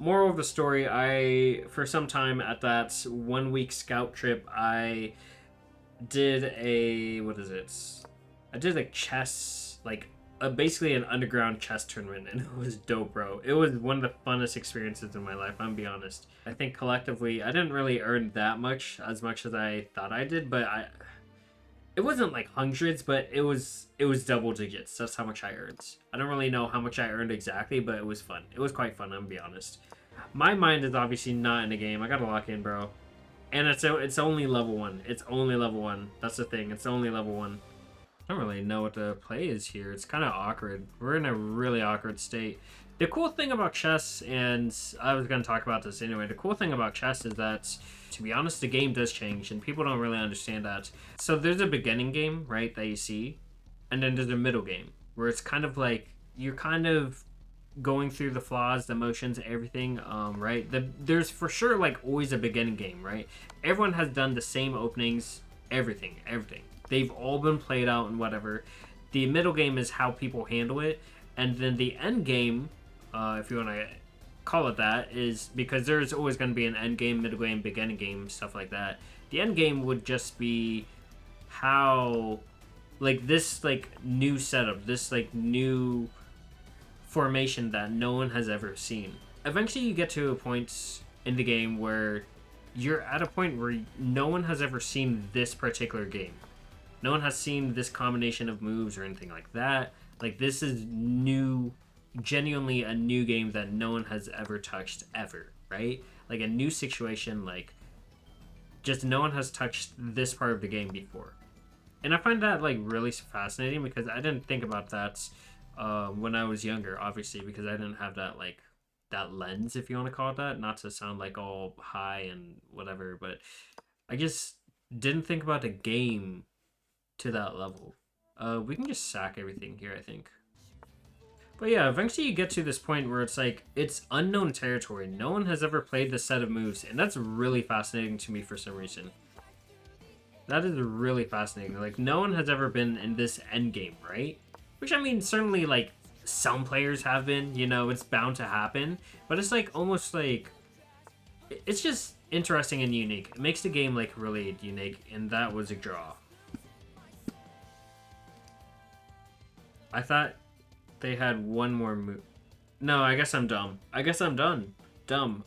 moral of the story, for some time at that 1 week scout trip, I did a, what is it? I did a chess, like, basically an underground chess tournament, and it was dope, bro. It was one of the funnest experiences in my life, I'm gonna be honest. I think collectively, I didn't really earn that much, as much as I thought I did, but it wasn't like hundreds, but it was double digits. That's how much I earned. I don't really know how much I earned exactly, but it was fun. It was quite fun, I'm gonna be honest. My mind is obviously not in the game. I gotta lock in, bro. And it's only level 1. It's only level 1. That's the thing. It's only level 1. I don't really know what the play is here. It's kind of awkward. We're in a really awkward state. The cool thing about chess, and I was going to talk about this anyway, the cool thing about chess is that, to be honest, the game does change, and people don't really understand that. So there's a beginning game, right, that you see, and then there's a middle game, where it's kind of like, you're kind of going through the flaws, the motions, everything, right? There's for sure, like, always a beginning game, right? Everyone has done the same openings, everything. They've all been played out and whatever. The middle game is how people handle it, and then the end game, if you want to call it that, is because there's always going to be an end game, middle game, beginning game, stuff like that. The end game would just be how, like, this, like, new setup, this, like, new formation that no one has ever seen. Eventually you get to a point in the game where you're at a point where no one has ever seen this particular game. No one has seen this combination of moves or anything like that. Like, this is new, genuinely a new game that no one has ever touched ever, right? Like, a new situation, like, just no one has touched this part of the game before. And I find that, like, really fascinating because I didn't think about that when I was younger, obviously, because I didn't have that, like, that lens, if you want to call it that. Not to sound, like, all high and whatever, but I just didn't think about the game to that level. We can just sack everything here, I think. But yeah, eventually you get to this point where it's like, it's unknown territory. No one has ever played this set of moves, and that's really fascinating to me for some reason. That is really fascinating. Like, no one has ever been in this end game, right? Which, I mean, certainly, like, some players have been, you know, it's bound to happen. But it's, like, almost like, it's just interesting and unique. It makes the game, like, really unique, and that was a draw. I thought they had one more move. No, I guess I'm dumb. I guess I'm done. Dumb.